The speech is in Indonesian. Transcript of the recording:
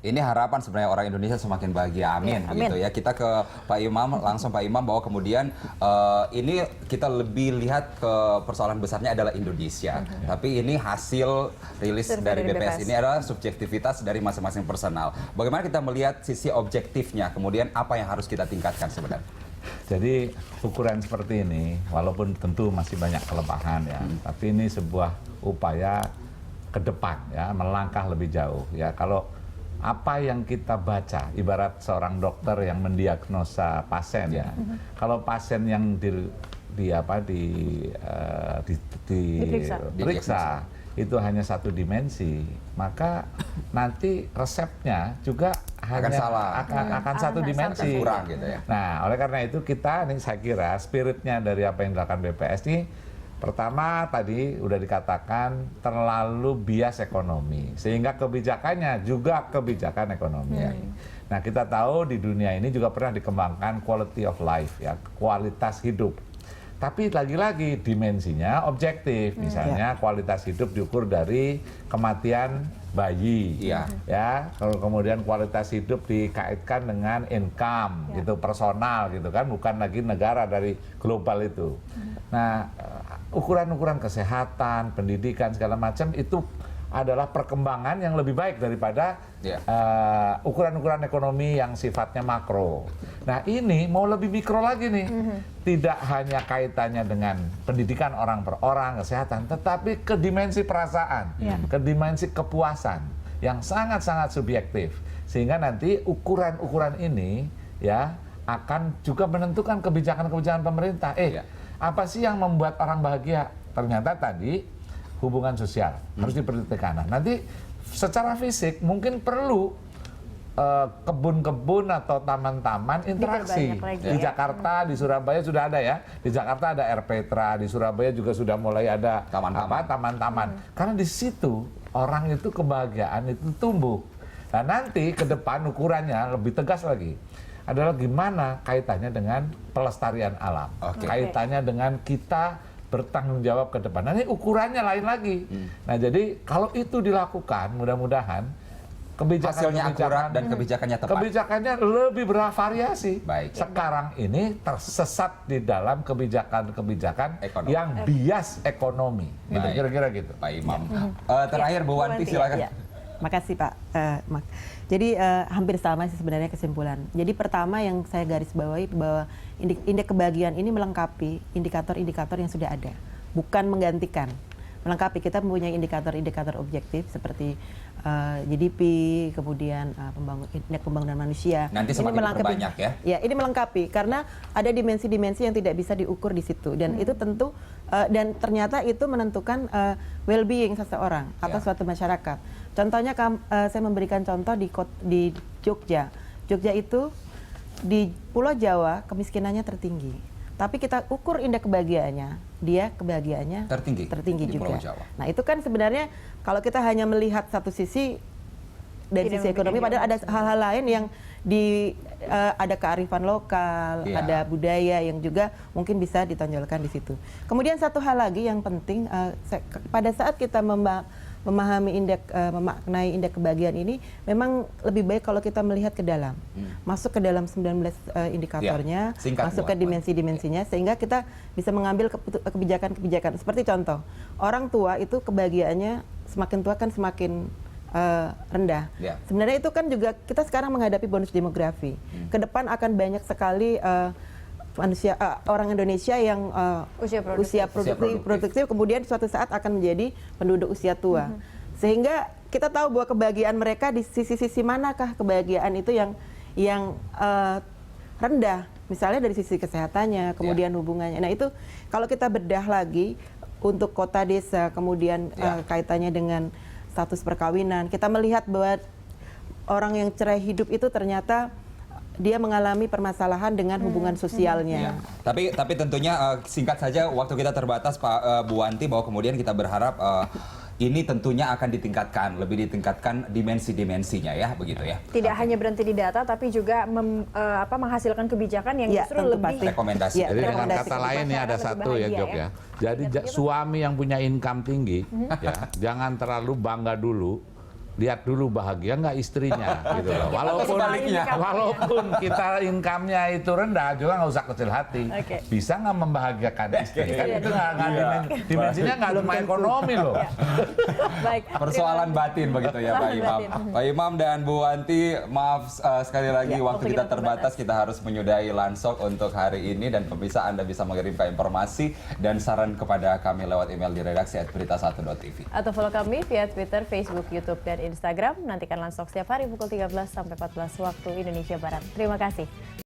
Ini harapan sebenarnya orang Indonesia semakin bahagia, amin, Ya, begitu amin. ya. Kita ke Pak Imam, langsung Pak Imam, bahwa kemudian ini kita lebih lihat ke persoalan besarnya adalah Indonesia. Tapi ini hasil rilis Survei dari dari BPS BPS. ini adalah subjektivitas dari masing-masing personal. Bagaimana kita melihat sisi objektifnya, kemudian apa yang harus kita tingkatkan sebenarnya? Jadi ukuran seperti ini, walaupun tentu masih banyak kelemahan ya, tapi ini sebuah upaya ke depan ya, melangkah lebih jauh ya. Kalau apa yang kita baca, ibarat seorang dokter yang mendiagnosa pasien ya, kalau pasien yang diperiksa itu hanya satu dimensi, maka nanti resepnya juga Akan hanya salah. akan satu dimensi. Akan kurang gitu ya. Nah, oleh karena itu kita nih saya kira spiritnya dari apa yang dilakukan BPS ini, pertama tadi udah dikatakan terlalu bias ekonomi, sehingga kebijakannya juga kebijakan ekonomi. Nah, kita tahu di dunia ini juga pernah dikembangkan quality of life ya, kualitas hidup. Tapi lagi-lagi dimensinya objektif, misalnya kualitas hidup diukur dari kematian bayi, ya. Kalau kemudian kualitas hidup dikaitkan dengan income, gitu, personal, gitu kan, bukan lagi negara dari global itu. Nah, ukuran-ukuran kesehatan, pendidikan segala macam itu adalah perkembangan yang lebih baik daripada ukuran-ukuran ekonomi yang sifatnya makro. Nah, ini mau lebih mikro lagi nih. Tidak hanya kaitannya dengan pendidikan orang per orang, kesehatan, tetapi ke dimensi perasaan, ke dimensi kepuasan yang sangat-sangat subjektif. Sehingga nanti ukuran-ukuran ini ya akan juga menentukan kebijakan-kebijakan pemerintah. Apa sih yang membuat orang bahagia? Ternyata tadi hubungan sosial harus diperhatikan. Nah, nanti secara fisik mungkin perlu kebun-kebun atau taman-taman interaksi. Di Jakarta, di Surabaya sudah ada ya. Di Jakarta ada RPtra, di Surabaya juga sudah mulai ada taman-taman. Karena di situ orang itu kebahagiaan itu tumbuh. Nah, nanti ke depan ukurannya lebih tegas lagi. Adalah gimana kaitannya dengan pelestarian alam. Kaitannya dengan kita bertanggung jawab ke depan. Nah, ini ukurannya lain lagi. Nah, jadi kalau itu dilakukan, mudah-mudahan hasilnya akurat dan kebijakannya tepat. Kebijakannya lebih bervariasi. Baik. Sekarang ini tersesat di dalam kebijakan-kebijakan yang bias ekonomi. Gitu, kira-kira gitu. Pak Imam. Terakhir Bu Wanti, silakan. Makasih Pak. Jadi hampir sama sih sebenarnya kesimpulan. Jadi pertama yang saya garis bawahi bahwa indeks kebahagiaan ini melengkapi indikator-indikator yang sudah ada, bukan menggantikan. Melengkapi, kita mempunyai indikator-indikator objektif seperti GDP, kemudian indeks pembangunan manusia. Nanti semakin diperbanyak ya? Ya, ini melengkapi karena ada dimensi-dimensi yang tidak bisa diukur di situ, dan itu tentu dan ternyata itu menentukan well-being seseorang atau suatu masyarakat. Contohnya saya memberikan contoh di Jogja. Jogja itu di Pulau Jawa kemiskinannya tertinggi. Tapi kita ukur indeks kebahagiaannya, dia kebahagiaannya tertinggi juga. Pulau Jawa. Nah, itu kan sebenarnya kalau kita hanya melihat satu sisi dari sisi ekonomi, padahal ada hal-hal lain yang ada kearifan lokal, ada budaya yang juga mungkin bisa ditonjolkan di situ. Kemudian satu hal lagi yang penting, pada saat kita memahami memaknai indeks kebahagiaan ini, memang lebih baik kalau kita melihat ke dalam, masuk ke dalam 19 indikatornya, masuk ke dimensi-dimensinya, sehingga kita bisa mengambil kebijakan-kebijakan. Seperti contoh, orang tua itu kebahagiaannya semakin tua kan semakin rendah. Sebenarnya itu kan juga kita sekarang menghadapi bonus demografi. Ke depan akan banyak sekali orang Indonesia yang usia produktif, kemudian suatu saat akan menjadi penduduk usia tua. Sehingga kita tahu bahwa kebahagiaan mereka di sisi-sisi manakah kebahagiaan itu yang rendah. Misalnya dari sisi kesehatannya, kemudian hubungannya. Nah, itu kalau kita bedah lagi untuk kota desa, kemudian kaitannya dengan status perkawinan, kita melihat bahwa orang yang cerai hidup itu ternyata dia mengalami permasalahan dengan hubungan sosialnya. Tapi tentunya singkat saja, waktu kita terbatas Pak Bu Wanti, bahwa kemudian kita berharap ini tentunya akan lebih ditingkatkan dimensi-dimensinya ya, begitu ya. Tidak hanya berhenti di data, tapi juga menghasilkan kebijakan yang justru lebih rekomendasi. Jadi dengan kata lain ya, ada satu ya, Jok ya. Jadi suami yang punya income tinggi, ya, jangan terlalu bangga dulu lihat dulu bahagia nggak istrinya gitu loh. sebaliknya. Walaupun kita income-nya itu rendah juga nggak usah kecil hati. Oke. Bisa nggak membahagiakan istri? Kan itu nggak dimensinya nggak cuma Belum tentu. ekonomi loh. Baik. Persoalan batin begitu ya Pak Persoalan Imam. batin. Pak Imam dan Bu Wanti, maaf sekali lagi Ya, waktu kita terbatas, kita harus menyudahi Lansok untuk hari ini dan pemirsa Anda bisa mengirimkan informasi dan saran kepada kami lewat email di redaksi @berita1.tv. Atau follow kami via Twitter, Facebook, YouTube, dan Instagram. Nantikan Lansok setiap hari pukul 13 sampai 14 waktu Indonesia Barat. Terima kasih.